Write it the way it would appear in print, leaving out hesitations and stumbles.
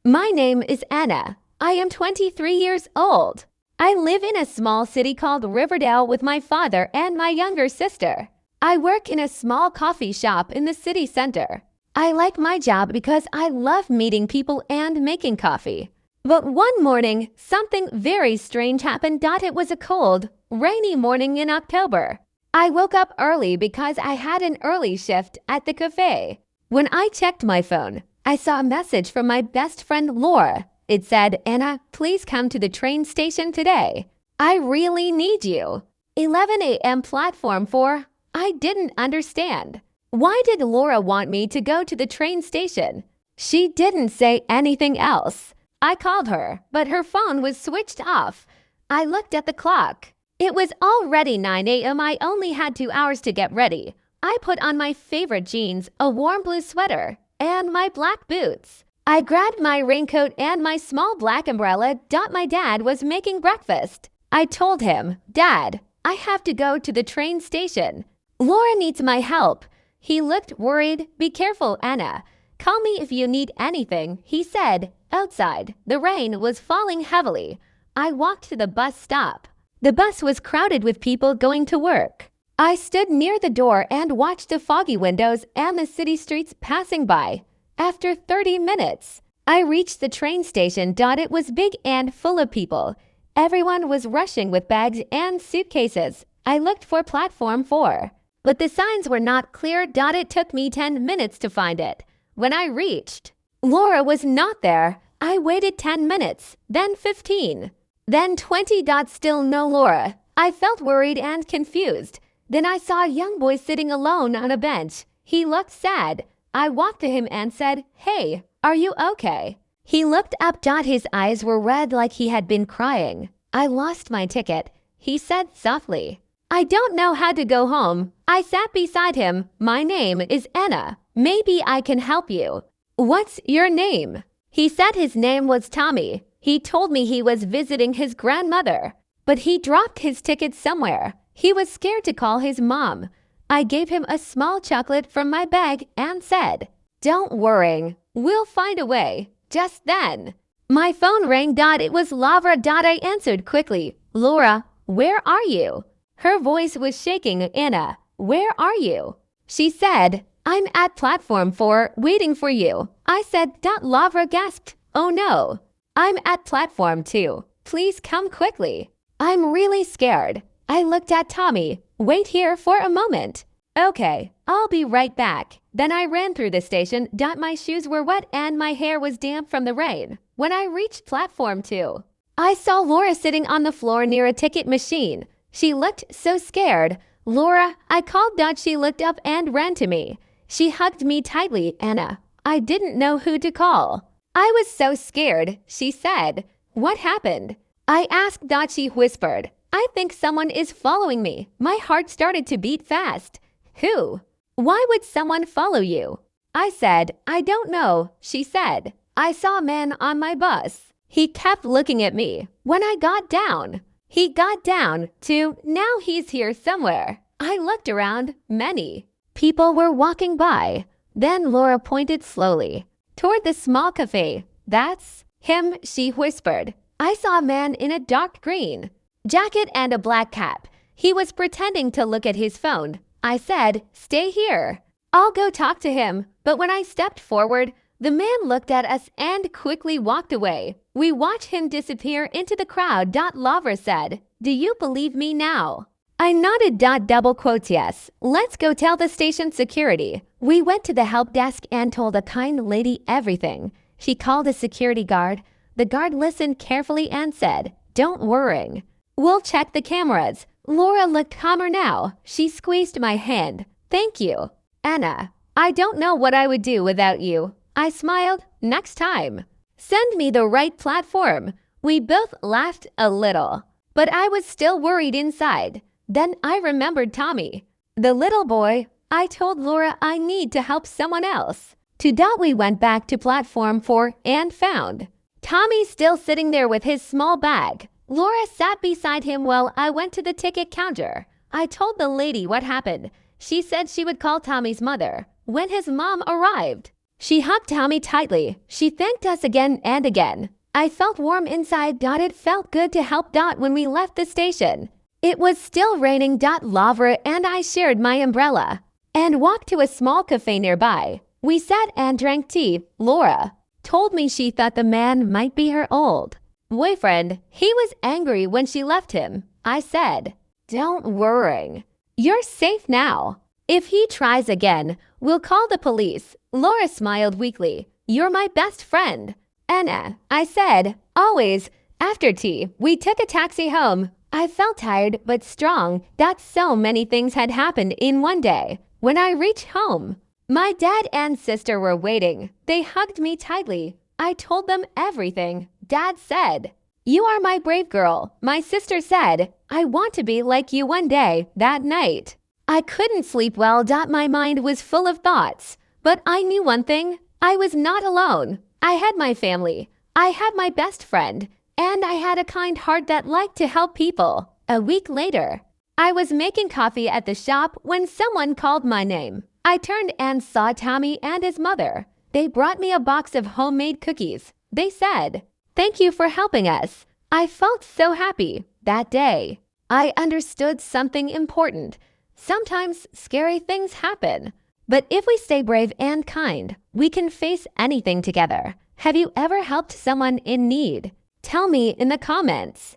My name is Anna. I am 23 years old. I live in a small city called Riverdale with my father and my younger sister. I work in a small coffee shop in the city center. I like my job because I love meeting people and making coffee. But one morning, something very strange happened. It was a cold, rainy morning in October. I woke up early because I had an early shift at the cafe. When I checked my phone, I saw a message from my best friend Laura. It said, "Anna, please come to the train station today. I really need you." 11 a.m. platform 4. I didn't understand. Why did Laura want me to go to the train station? She didn't say anything else. I called her, but her phone was switched off. I looked at the clock. It was already 9 a.m. I only had 2 hours to get ready. I put on my favorite jeans, a warm blue sweater, and my black boots. I grabbed my raincoat and my small black umbrella. My dad was making breakfast. I told him, "Dad, I have to go to the train station. Laura needs my help." He looked worried. "Be careful, Anna. Call me if you need anything," he said. Outside, the rain was falling heavily. I walked to the bus stop. The bus was crowded with people going to work. I stood near the door and watched the foggy windows and the city streets passing by. After 30 minutes, I reached the train station. It was big and full of people. Everyone was rushing with bags and suitcases. I looked for platform 4, but the signs were not clear. It took me 10 minutes to find it. When I reached, Laura was not there. I waited 10 minutes, then 15, then 20. Still no Laura. I felt worried and confused. Then I saw a young boy sitting alone on a bench. He looked sad. I walked to him and said, "Hey, are you okay?" He looked up. His eyes were red like he had been crying. "I lost my ticket," he said softly. "I don't know how to go home." I sat beside him. "My name is Anna. Maybe I can help you." "What's your name?" He said his name was Tommy. He told me he was visiting his grandmother, but he dropped his ticket somewhere. He was scared to call his mom. I gave him a small chocolate from my bag and said, "Don't worry, we'll find a way." Just then, my phone rang. It was Laura. I answered quickly. "Laura, where are you?" Her voice was shaking. "Anna, where are you?" She said, "I'm at platform 4, waiting for you." I said. Laura gasped, "Oh no, I'm at platform 2. Please come quickly. I'm really scared." I looked at Tommy. "Wait here for a moment." "Okay, I'll be right back." Then I ran through the station. My shoes were wet and my hair was damp from the rain. When I reached platform 2, I saw Laura sitting on the floor near a ticket machine. She looked so scared. "Laura," I called. She looked up and ran to me. She hugged me tightly. "Anna, I didn't know who to call. I was so scared," she said. "What happened?" I asked. She whispered, "I think someone is following me." My heart started to beat fast. "Who? Why would someone follow you?" I said, "I don't know." She said, "I saw a man on my bus. He kept looking at me when I got down. He got down too. Now he's here somewhere." I looked around. Many people were walking by. Then Laura pointed slowly toward the small cafe. "That's him," she whispered. I saw a man in a dark green jacket and a black cap. He was pretending to look at his phone. I said, "Stay here. I'll go talk to him." But when I stepped forward, the man looked at us and quickly walked away. We watched him disappear into the crowd. Laura said, "Do you believe me now?" I nodded. Double quotes yes. "Let's go tell the station security." We went to the help desk and told a kind lady everything. She called a security guard. The guard listened carefully and said, "Don't worry. We'll check the cameras." Laura looked calmer now. She squeezed my hand. "Thank you, Anna. I don't know what I would do without you." I smiled. "Next time, send me the right platform." We both laughed a little, but I was still worried inside. Then I remembered Tommy, the little boy. I told Laura I need to help someone else. We went back to platform 4 and found Tommy still sitting there with his small bag. Laura sat beside him while I went to the ticket counter. I told the lady what happened. She said she would call Tommy's mother when his mom arrived. She hugged Tommy tightly. She thanked us again and again. I felt warm inside. It felt good to help Dot when we left the station. It was still raining. Lavra and I shared my umbrella and walked to a small cafe nearby. We sat and drank tea. Laura told me she thought the man might be her old boyfriend. He was angry when she left him. I said, "Don't worry. You're safe now. If he tries again, we'll call the police." Laura smiled weakly. "You're my best friend." "Anna," I said, "always." After tea, we took a taxi home. I felt tired but strong. So many things had happened in one day. When I reached home, my dad and sister were waiting. They hugged me tightly. I told them everything. Dad said, "You are my brave girl." My sister said, "I want to be like you one day." That night, I couldn't sleep well. My mind was full of thoughts. But I knew one thing. I was not alone. I had my family. I had my best friend. And I had a kind heart that liked to help people. A week later, I was making coffee at the shop when someone called my name. I turned and saw Tommy and his mother. They brought me a box of homemade cookies. They said, "Thank you for helping us." I felt so happy. That day, I understood something important. Sometimes scary things happen. But if we stay brave and kind, we can face anything together. Have you ever helped someone in need? Tell me in the comments.